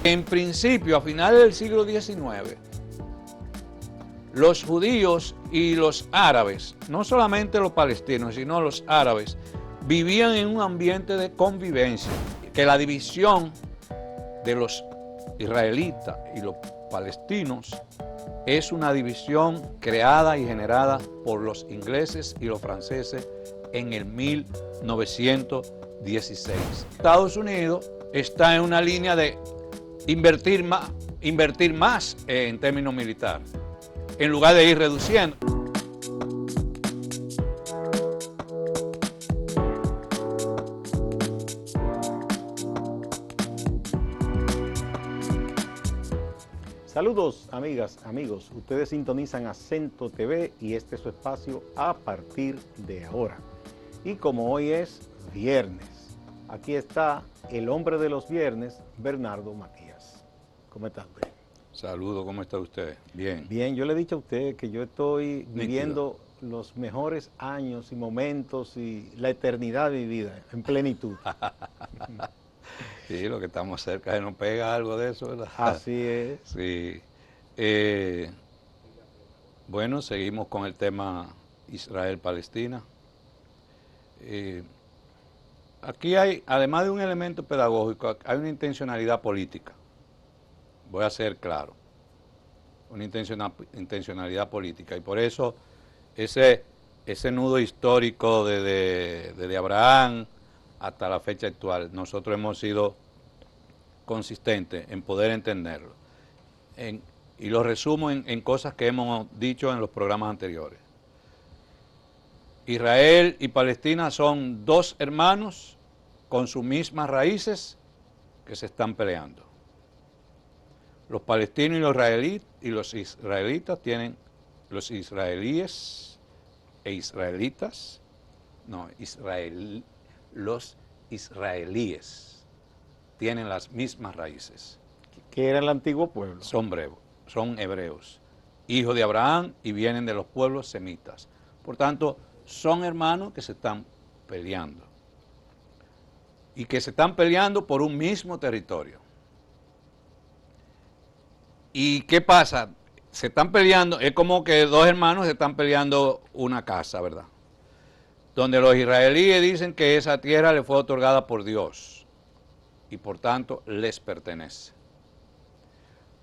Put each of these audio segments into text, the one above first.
En principio, a finales del siglo XIX, los judíos y los árabes, no solamente los palestinos, sino los árabes, vivían en un ambiente de convivencia, que la división de los israelitas y los palestinos es una división creada y generada por los ingleses y los franceses en el 1916. Estados Unidos está en una línea de invertir más en términos militares, en lugar de ir reduciendo. Saludos amigas, amigos, ustedes sintonizan Acento TV y este es su espacio a partir de ahora. Y como hoy es viernes, aquí está el hombre de los viernes, Bernardo Matías. ¿Cómo está usted? Saludos, ¿cómo está usted? Bien. Bien, yo le he dicho a usted que yo estoy viviendo los mejores años y momentos y la eternidad vivida en plenitud. Sí, lo que estamos cerca de nos pega algo de eso, ¿verdad? Así es. Sí. Bueno, seguimos con el tema Israel-Palestina. Aquí hay, además de un elemento pedagógico, hay una intencionalidad política. Voy a ser claro. Una intencionalidad política. Y por eso ese nudo histórico desde Abraham hasta la fecha actual, nosotros hemos sido consistentes en poder entenderlo. Y lo resumo en cosas que hemos dicho en los programas anteriores. Israel y Palestina son dos hermanos con sus mismas raíces que se están peleando. Los palestinos y los israelitas tienen, los israelíes e israelitas, no, los israelíes tienen las mismas raíces. Que era el antiguo pueblo. Son hebreos, hijos de Abraham y vienen de los pueblos semitas. Por tanto, son hermanos que se están peleando. Y que se están peleando por un mismo territorio. ¿Y qué pasa? Se están peleando, es como que dos hermanos se están peleando una casa, ¿verdad? Donde los israelíes dicen que esa tierra le fue otorgada por Dios y por tanto les pertenece.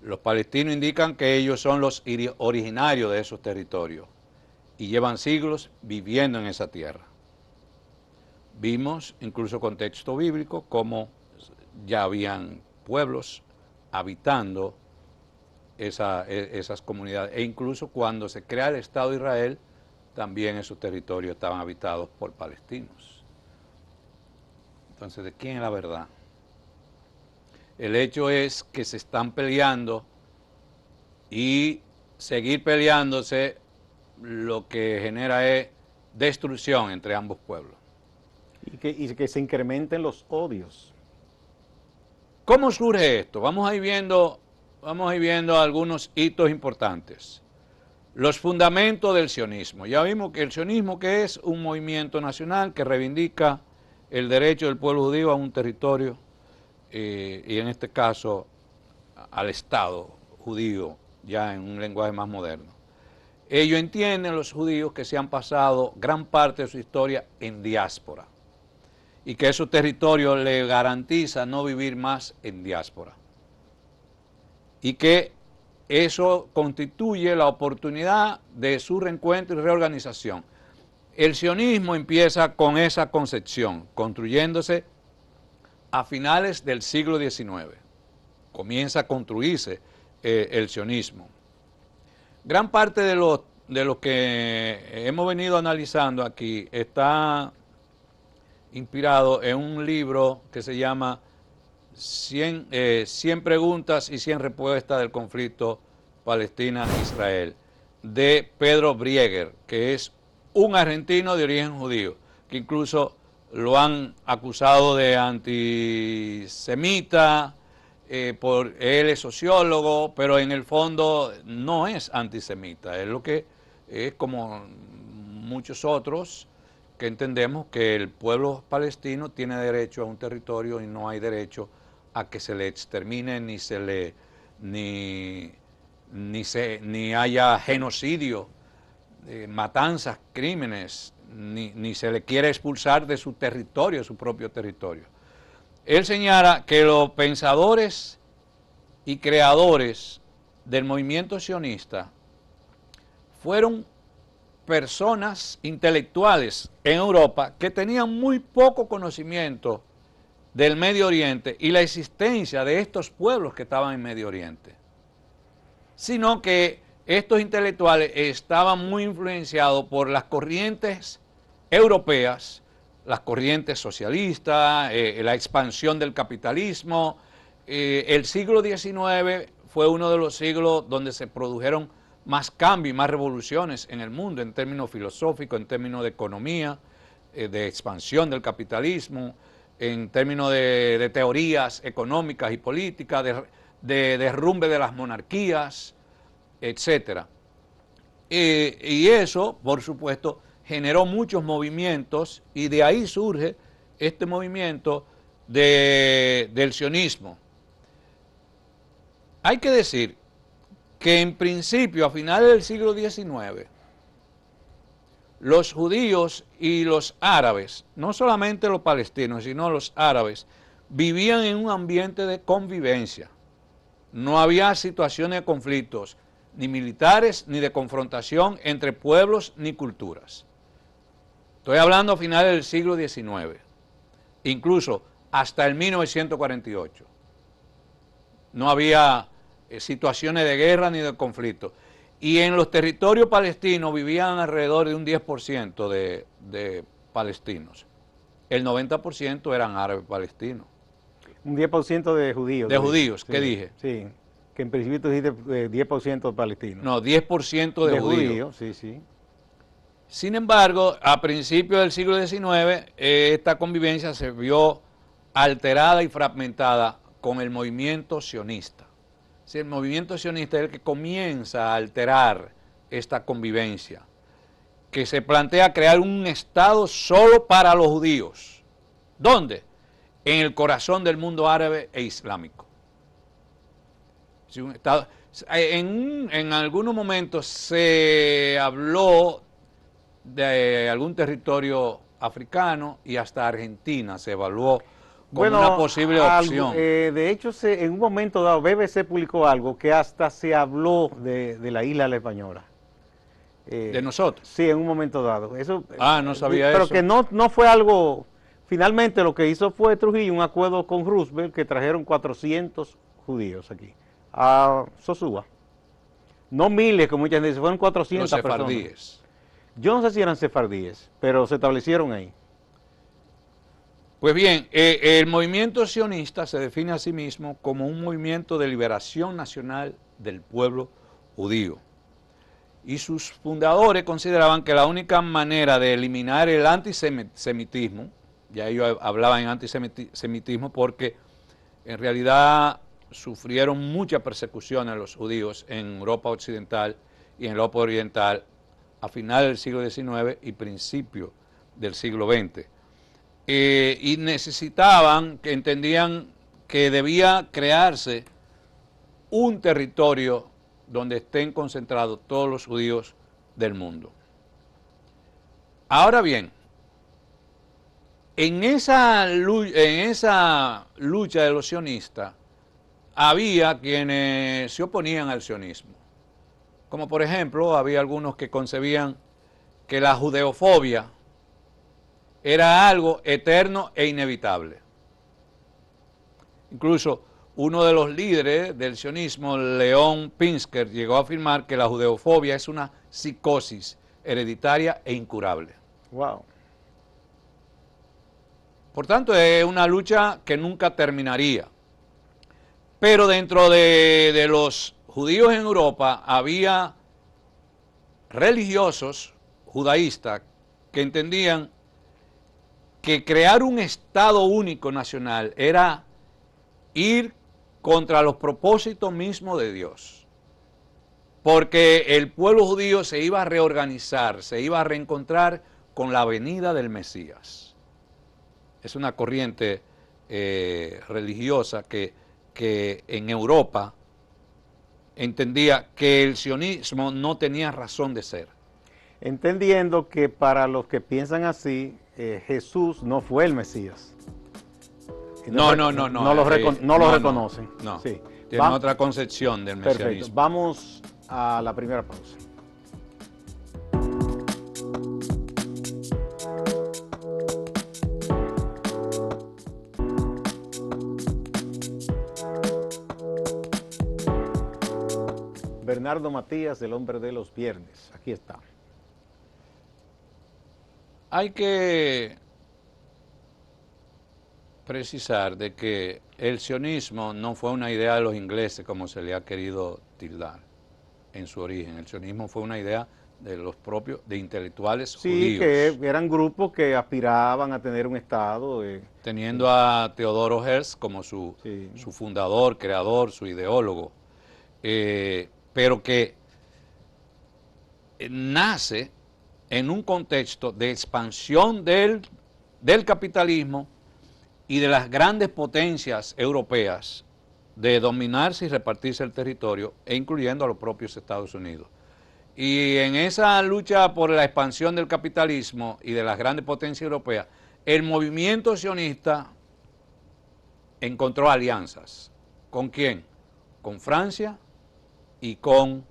Los palestinos indican que ellos son los originarios de esos territorios y llevan siglos viviendo en esa tierra. Vimos, incluso con texto bíblico, cómo ya habían pueblos habitando esas comunidades. E incluso cuando se crea el Estado de Israel, también esos territorios estaban habitados por palestinos. Entonces, ¿de quién es la verdad? El hecho es que se están peleando y seguir peleándose lo que genera es destrucción entre ambos pueblos. Y que se incrementen los odios. ¿Cómo surge esto? Vamos a ir viendo algunos hitos importantes. Los fundamentos del sionismo. Ya vimos que el sionismo, que es un movimiento nacional que reivindica el derecho del pueblo judío a un territorio y en este caso al Estado judío, ya en un lenguaje más moderno. Ellos entienden, los judíos, que se han pasado gran parte de su historia en diáspora y que esos territorios les garantiza no vivir más en diáspora y que eso constituye la oportunidad de su reencuentro y reorganización. El sionismo empieza con esa concepción, construyéndose a finales del siglo XIX. Comienza a construirse el sionismo. Gran parte de lo que hemos venido analizando aquí está inspirado en un libro que se llama 100 preguntas y 100 respuestas del conflicto Palestina-Israel, de Pedro Brieger, que es un argentino de origen judío, que incluso lo han acusado de antisemita, él es sociólogo, pero en el fondo no es antisemita, es lo que es como muchos otros que entendemos que el pueblo palestino tiene derecho a un territorio y no hay derecho a que se le extermine ni haya genocidio, matanzas, crímenes, ni se le quiere expulsar de su territorio, su propio territorio. Él señala que los pensadores y creadores del movimiento sionista fueron personas intelectuales en Europa que tenían muy poco conocimiento del Medio Oriente y la existencia de estos pueblos que estaban en Medio Oriente, sino que estos intelectuales estaban muy influenciados por las corrientes europeas, las corrientes socialistas, la expansión del capitalismo. El siglo XIX fue uno de los siglos donde se produjeron más cambios y más revoluciones en el mundo, en términos filosóficos, en términos de economía, de expansión del capitalismo, en términos de teorías económicas y políticas, de derrumbe de las monarquías, etcétera. Y eso, por supuesto, generó muchos movimientos y de ahí surge este movimiento del sionismo. Hay que decir que en principio, a finales del siglo XIX, los judíos y los árabes, no solamente los palestinos, sino los árabes, vivían en un ambiente de convivencia. No había situaciones de conflictos, ni militares, ni de confrontación entre pueblos, ni culturas. Estoy hablando a finales del siglo XIX, incluso hasta el 1948. No había situaciones de guerra ni de conflicto. Y en los territorios palestinos vivían alrededor de un 10% de palestinos. El 90% eran árabes palestinos. Un 10% de judíos. De judíos, sí, ¿qué dije? Sí, que en principio tú dijiste 10% de palestinos. No, 10% de judíos. Sí, sí. Sin embargo, a principios del siglo XIX, esta convivencia se vio alterada y fragmentada con el movimiento sionista. Si el movimiento sionista es el que comienza a alterar esta convivencia, que se plantea crear un Estado solo para los judíos. ¿Dónde? En el corazón del mundo árabe e islámico. En algunos momentos se habló de algún territorio africano y hasta Argentina se evaluó como una posible opción. De hecho, en un momento dado, BBC publicó algo que hasta se habló de la isla La Española. ¿De nosotros? Sí, en un momento dado. Eso, no sabía pero eso. Pero que no fue algo... Finalmente lo que hizo fue Trujillo, un acuerdo con Roosevelt, que trajeron 400 judíos aquí, a Sosúa. No miles, como muchas veces, fueron 400 Los sefardíes. personas. Yo no sé si eran sefardíes, pero se establecieron ahí. Pues bien, el movimiento sionista se define a sí mismo como un movimiento de liberación nacional del pueblo judío. Y sus fundadores consideraban que la única manera de eliminar el antisemitismo, ya ellos hablaban en antisemitismo porque en realidad sufrieron mucha persecución a los judíos en Europa Occidental y en Europa Oriental a finales del siglo XIX y principio del siglo XX. Y necesitaban, que entendían que debía crearse un territorio donde estén concentrados todos los judíos del mundo. Ahora bien, en esa lucha de los sionistas había quienes se oponían al sionismo. Como por ejemplo, había algunos que concebían que la judeofobia era algo eterno e inevitable. Incluso uno de los líderes del sionismo, León Pinsker, llegó a afirmar que la judeofobia es una psicosis hereditaria e incurable. Wow. Por tanto, es una lucha que nunca terminaría. Pero dentro de los judíos en Europa había religiosos judaístas que entendían que crear un Estado único nacional era ir contra los propósitos mismos de Dios. Porque el pueblo judío se iba a reorganizar, se iba a reencontrar con la venida del Mesías. Es una corriente religiosa que en Europa entendía que el sionismo no tenía razón de ser. Entendiendo que para los que piensan así, Jesús no fue el Mesías. No lo reconocen. No, Sí. tienen otra concepción del mesianismo. Perfecto. Vamos a la primera pausa. Bernardo Matías, el hombre de los viernes. Aquí está. Hay que precisar de que el sionismo no fue una idea de los ingleses como se le ha querido tildar en su origen. El sionismo fue una idea de los propios, de intelectuales judíos. Sí, que eran grupos que aspiraban a tener un Estado. Teniendo a Teodoro Herzl como su fundador, creador, su ideólogo. Pero que nace en un contexto de expansión del capitalismo y de las grandes potencias europeas de dominarse y repartirse el territorio, e incluyendo a los propios Estados Unidos. Y en esa lucha por la expansión del capitalismo y de las grandes potencias europeas, el movimiento sionista encontró alianzas. ¿Con quién? Con Francia y con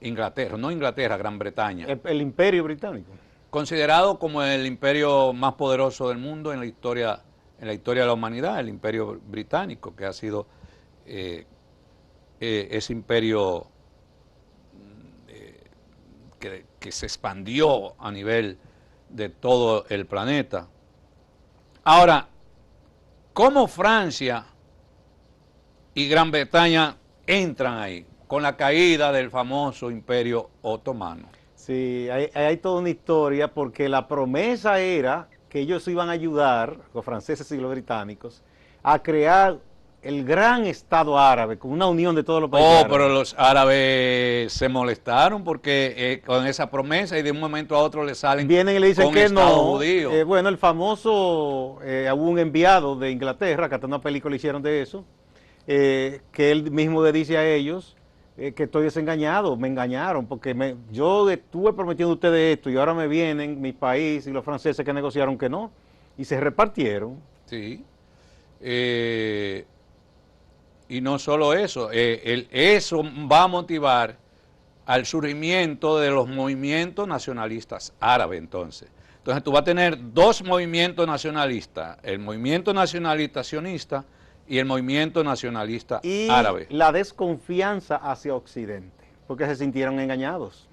Inglaterra, no Inglaterra, Gran Bretaña. El Imperio Británico. Considerado como el imperio más poderoso del mundo en la historia de la humanidad, el Imperio Británico, que ha sido ese imperio que se expandió a nivel de todo el planeta. Ahora, ¿cómo Francia y Gran Bretaña entran ahí? Con la caída del famoso Imperio Otomano. Sí, hay toda una historia porque la promesa era que ellos iban a ayudar, los franceses y los británicos, a crear el gran Estado árabe, con una unión de todos los países árabes. Pero los árabes se molestaron porque con esa promesa y de un momento a otro le salen. Vienen y le dicen con que Estado no. Judío. Bueno, el famoso, hubo un enviado de Inglaterra, que hasta una película hicieron de eso, que él mismo le dice a ellos que estoy desengañado, me engañaron, porque yo estuve prometiendo a ustedes esto y ahora me vienen mi país y los franceses que negociaron que no, y se repartieron. Sí. Y no solo eso, eso va a motivar al surgimiento de los movimientos nacionalistas árabes entonces. Entonces tú vas a tener dos movimientos nacionalistas, el movimiento nacionalista sionista y el movimiento nacionalista árabe. Y la desconfianza hacia Occidente, porque se sintieron engañados.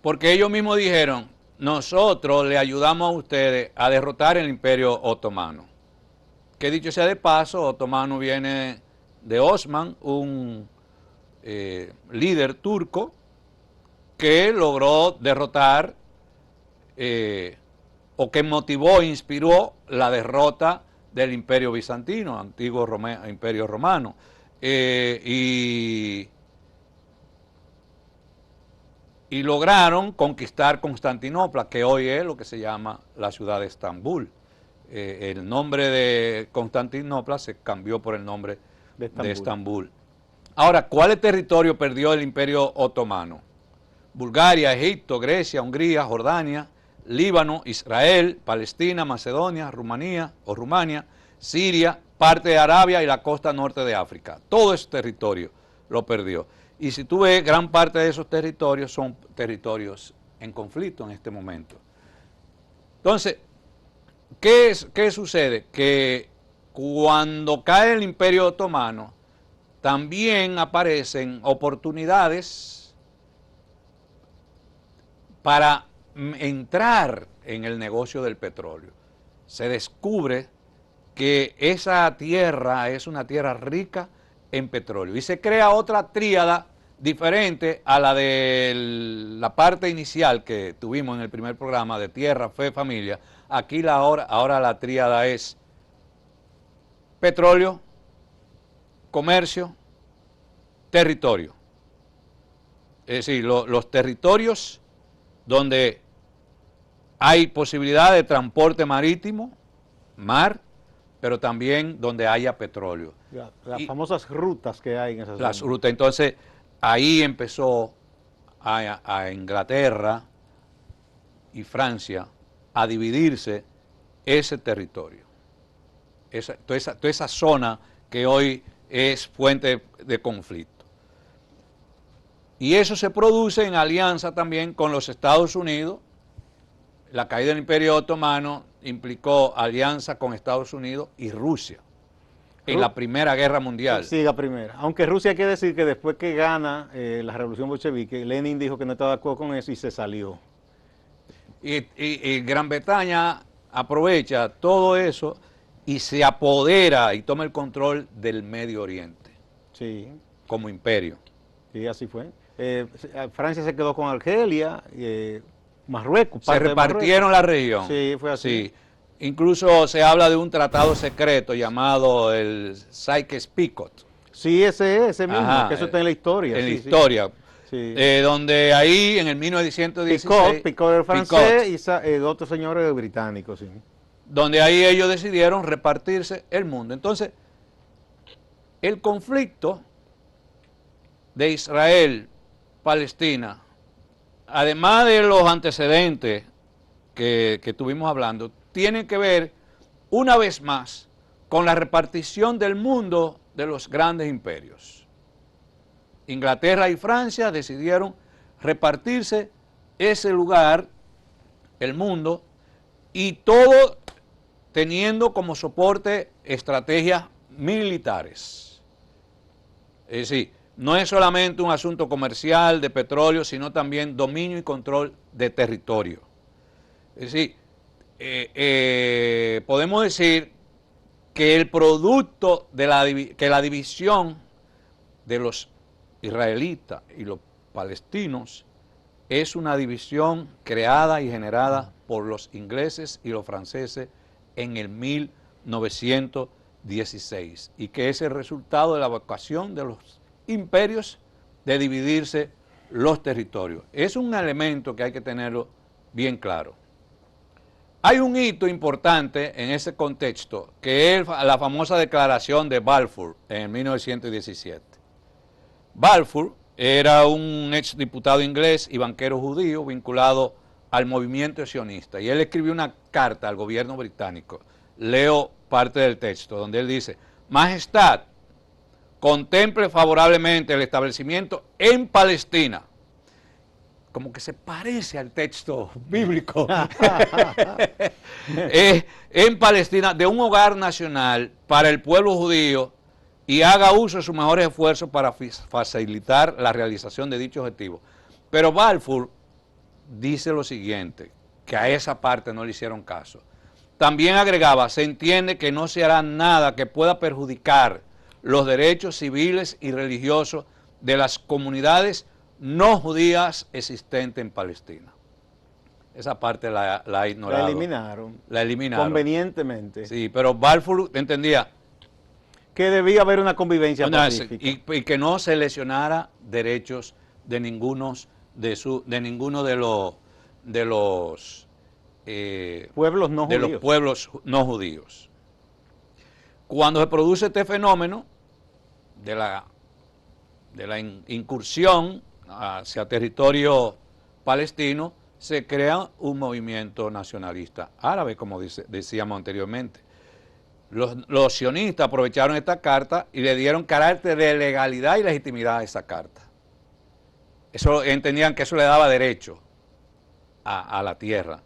Porque ellos mismos dijeron, nosotros le ayudamos a ustedes a derrotar el Imperio Otomano. Que dicho sea de paso, Otomano viene de Osman, un líder turco que logró derrotar o que motivó e inspiró la derrota del Imperio Bizantino, antiguo Imperio Romano. Y lograron conquistar Constantinopla, que hoy es lo que se llama la ciudad de Estambul. El nombre de Constantinopla se cambió por el nombre de Estambul. Ahora, ¿cuáles territorios perdió el Imperio Otomano? Bulgaria, Egipto, Grecia, Hungría, Jordania, Líbano, Israel, Palestina, Macedonia, Rumania, Siria, parte de Arabia y la costa norte de África. Todo ese territorio lo perdió. Y si tú ves, gran parte de esos territorios son territorios en conflicto en este momento. Entonces, ¿qué sucede? Que cuando cae el Imperio Otomano, también aparecen oportunidades para entrar en el negocio del petróleo. Se descubre que esa tierra es una tierra rica en petróleo y se crea otra tríada diferente a la de la parte inicial que tuvimos en el primer programa de tierra, fe, familia. Aquí ahora la tríada es petróleo, comercio, territorio. Es decir, los territorios donde hay posibilidad de transporte marítimo, mar, pero también donde haya petróleo. Las famosas rutas que hay en esas Las zonas. rutas. Entonces, ahí empezó a Inglaterra y Francia a dividirse ese territorio. Toda esa zona que hoy es fuente de conflicto. Y eso se produce en alianza también con los Estados Unidos. La caída del Imperio Otomano implicó alianza con Estados Unidos y Rusia en la Primera Guerra Mundial. Sí, la primera. Aunque Rusia quiere decir que después que gana la revolución bolchevique, Lenin dijo que no estaba de acuerdo con eso y se salió. Y Gran Bretaña aprovecha todo eso y se apodera y toma el control del Medio Oriente Sí, como imperio. sí, así fue. Francia se quedó con Argelia, Marruecos. Se repartieron la región. Sí, fue así. Sí. Incluso se habla de un tratado secreto llamado el Sykes-Picot. Sí, ese mismo, Ajá, que eso está en la historia. En la sí, historia. Sí. Donde ahí en el 1916... Picot el francés y otros señores británicos, sí. Donde ahí ellos decidieron repartirse el mundo. Entonces, el conflicto de Israel-Palestina, además de los antecedentes que estuvimos hablando, tiene que ver, una vez más, con la repartición del mundo de los grandes imperios. Inglaterra y Francia decidieron repartirse ese lugar, el mundo, y todo teniendo como soporte estrategias militares. Es decir, no es solamente un asunto comercial de petróleo, sino también dominio y control de territorio. Es decir, podemos decir que el producto de que la división de los israelitas y los palestinos es una división creada y generada por los ingleses y los franceses en el 1916 y que es el resultado de la vocación de los imperios de dividirse los territorios. Es un elemento que hay que tenerlo bien claro. Hay un hito importante en ese contexto, que es la famosa declaración de Balfour en 1917. Balfour era un exdiputado inglés y banquero judío vinculado al movimiento sionista, y él escribió una carta al gobierno británico. Leo parte del texto, donde él dice: Majestad, contemple favorablemente el establecimiento en Palestina. Como que se parece al texto bíblico. En Palestina, de un hogar nacional para el pueblo judío, y haga uso de sus mejores esfuerzos para facilitar la realización de dicho objetivo. Pero Balfour dice lo siguiente, que a esa parte no le hicieron caso. También agregaba: se entiende que no se hará nada que pueda perjudicar los derechos civiles y religiosos de las comunidades no judías existentes en Palestina. Esa parte la ha ignorado. La eliminaron. La eliminaron. Convenientemente. Sí, pero Balfour entendía que debía haber una convivencia pacífica. Y que no se lesionara derechos de ninguno de los pueblos no judíos. Los pueblos no judíos. Cuando se produce este fenómeno de la incursión hacia territorio palestino, se crea un movimiento nacionalista árabe, como decíamos anteriormente. Los sionistas aprovecharon esta carta y le dieron carácter de legalidad y legitimidad a esa carta. Eso entendían que eso le daba derecho a la tierra.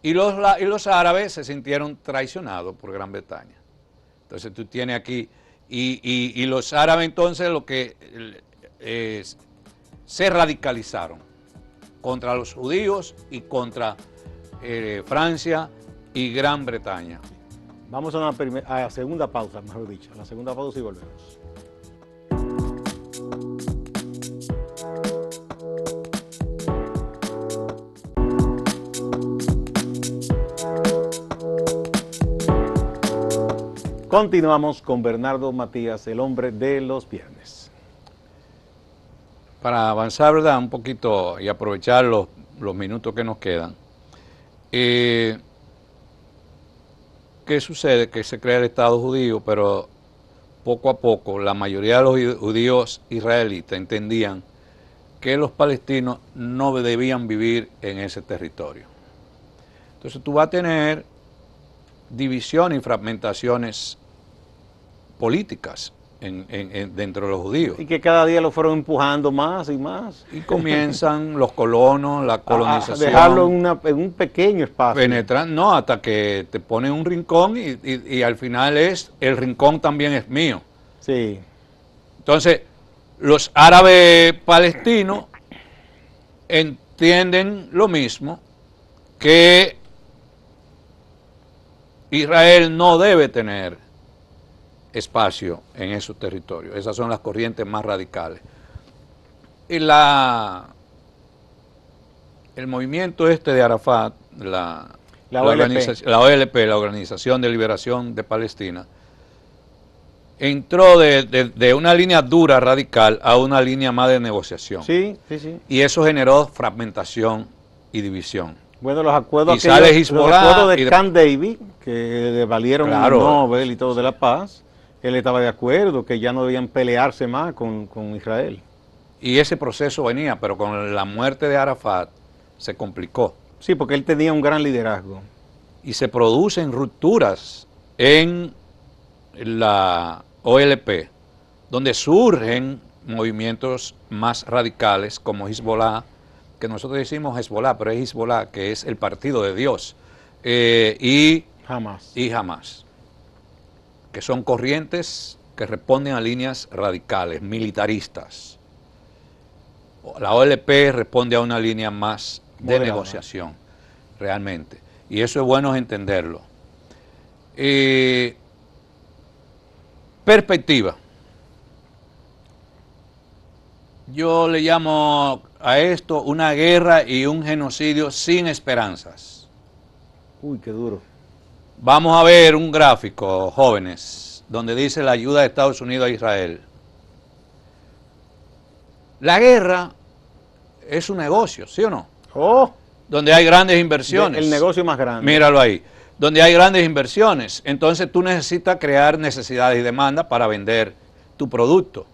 Y los árabes se sintieron traicionados por Gran Bretaña. Entonces tú tienes aquí, y los árabes entonces lo que se radicalizaron contra los judíos y contra Francia y Gran Bretaña. Vamos a la segunda pausa, mejor dicho. La segunda pausa y volvemos. Continuamos con Bernardo Matías, el hombre de los viernes. Para avanzar, ¿verdad?, un poquito y aprovechar los minutos que nos quedan, ¿Qué sucede? Que se crea el Estado judío, pero poco a poco la mayoría de los judíos israelitas entendían que los palestinos no debían vivir en ese territorio. Entonces tú vas a tener divisiones y fragmentaciones políticas dentro de los judíos. Y que cada día lo fueron empujando más y más. Y comienzan los colonos, la colonización. A dejarlo en un pequeño espacio. Penetran, no, hasta que te ponen un rincón y al final el rincón también es mío. Sí. Entonces, los árabes palestinos entienden lo mismo, que Israel no debe tener espacio en esos territorios. Esas son las corrientes más radicales. Y el movimiento de Arafat, la OLP, la Organización de Liberación de Palestina, entró de una línea dura, radical, a una línea más de negociación. Sí, sí, sí. Y eso generó fragmentación y división. Bueno, los acuerdos, los acuerdos de Camp David, que le valieron el Nobel y todo de la paz, él estaba de acuerdo que ya no debían pelearse más con Israel. Y ese proceso venía, pero con la muerte de Arafat se complicó. Sí, porque él tenía un gran liderazgo. Y se producen rupturas en la OLP, donde surgen movimientos más radicales como Hezbollah, que nosotros decimos Hezbollah, pero es Hezbollah, que es el partido de Dios, y Hamas, que son corrientes que responden a líneas radicales, militaristas. La OLP responde a una línea más de negociación, realmente. Y eso es bueno entenderlo. Perspectiva. Yo le llamo a esto una guerra y un genocidio sin esperanzas. Uy, qué duro. Vamos a ver un gráfico, jóvenes, donde dice la ayuda de Estados Unidos a Israel. La guerra es un negocio, ¿sí o no? Oh, donde hay grandes inversiones. El negocio más grande. Míralo ahí. Donde hay grandes inversiones. Entonces tú necesitas crear necesidades y demandas para vender tu producto.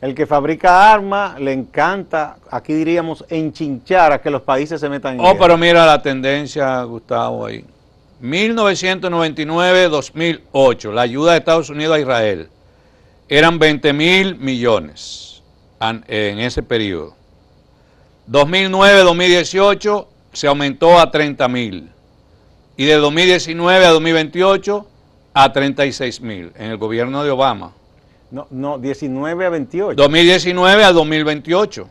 El que fabrica armas le encanta, aquí diríamos, enchinchar a que los países se metan en guerra. Pero mira la tendencia, Gustavo, ahí. 1999-2008, la ayuda de Estados Unidos a Israel, eran 20.000 millones en ese periodo. 2009-2018 se aumentó a 30.000. Y de 2019 a 2028 a 36.000 en el gobierno de Obama. No, 19 a 28. 2019 a 2028.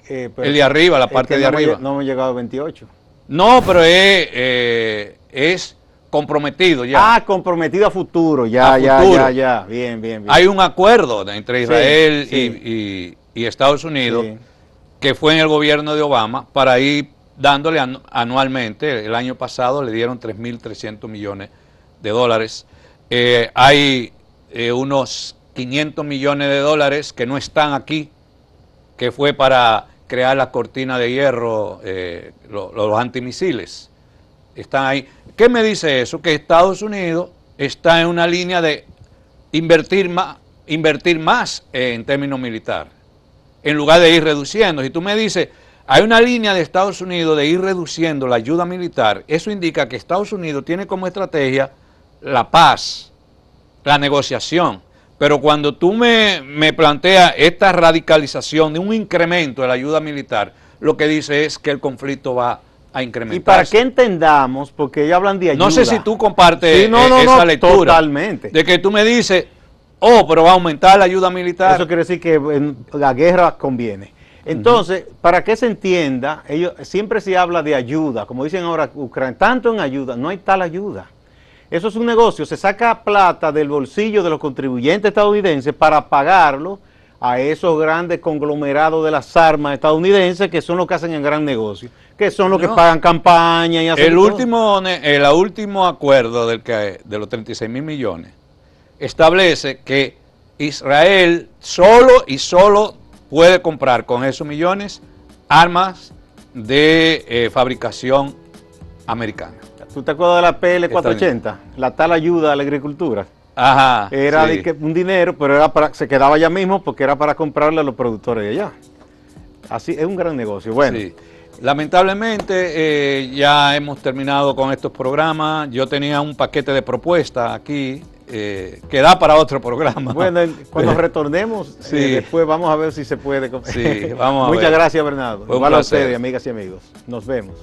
El de arriba, la parte de arriba. No hemos llegado a 28. No, pero es comprometido ya. Comprometido a futuro, ya. Bien. Hay un acuerdo entre Israel y Estados Unidos, que fue en el gobierno de Obama, para ir dándole anualmente. El año pasado le dieron 3.300 millones de dólares. Hay unos 500 millones de dólares que no están aquí, que fue para crear la cortina de hierro, los antimisiles. Están ahí. ¿Qué me dice eso? Que Estados Unidos está en una línea de invertir más en términos militares, en lugar de ir reduciendo. Si tú me dices, hay una línea de Estados Unidos de ir reduciendo la ayuda militar, eso indica que Estados Unidos tiene como estrategia la paz, la negociación. Pero cuando tú me planteas esta radicalización de un incremento de la ayuda militar, lo que dice es que el conflicto va a incrementar. Y para que entendamos, porque ellos hablan de ayuda. No sé si tú compartes esa lectura. Totalmente. De que tú me dices, pero va a aumentar la ayuda militar. Eso quiere decir que la guerra conviene. Entonces, para que se entienda, siempre se habla de ayuda, como dicen ahora Ucrania, tanto en ayuda, no hay tal ayuda. Eso es un negocio, se saca plata del bolsillo de los contribuyentes estadounidenses para pagarlo a esos grandes conglomerados de las armas estadounidenses, que son los que hacen el gran negocio, que son los que pagan campaña y hacen el último acuerdo de los 36.000 millones establece que Israel solo puede comprar con esos millones armas de fabricación americana. ¿Tú te acuerdas de la PL 480? La tal ayuda a la agricultura. Ajá. Era sí. un dinero, pero era se quedaba allá mismo porque era para comprarle a los productores de allá. Así, es un gran negocio. Bueno. Sí. Lamentablemente ya hemos terminado con estos programas. Yo tenía un paquete de propuestas aquí que da para otro programa. Bueno, cuando retornemos, sí. Después vamos a ver si se puede. Sí, vamos a Muchas ver. gracias, Bernardo. Fue igual a ustedes, amigas y amigos. Nos vemos.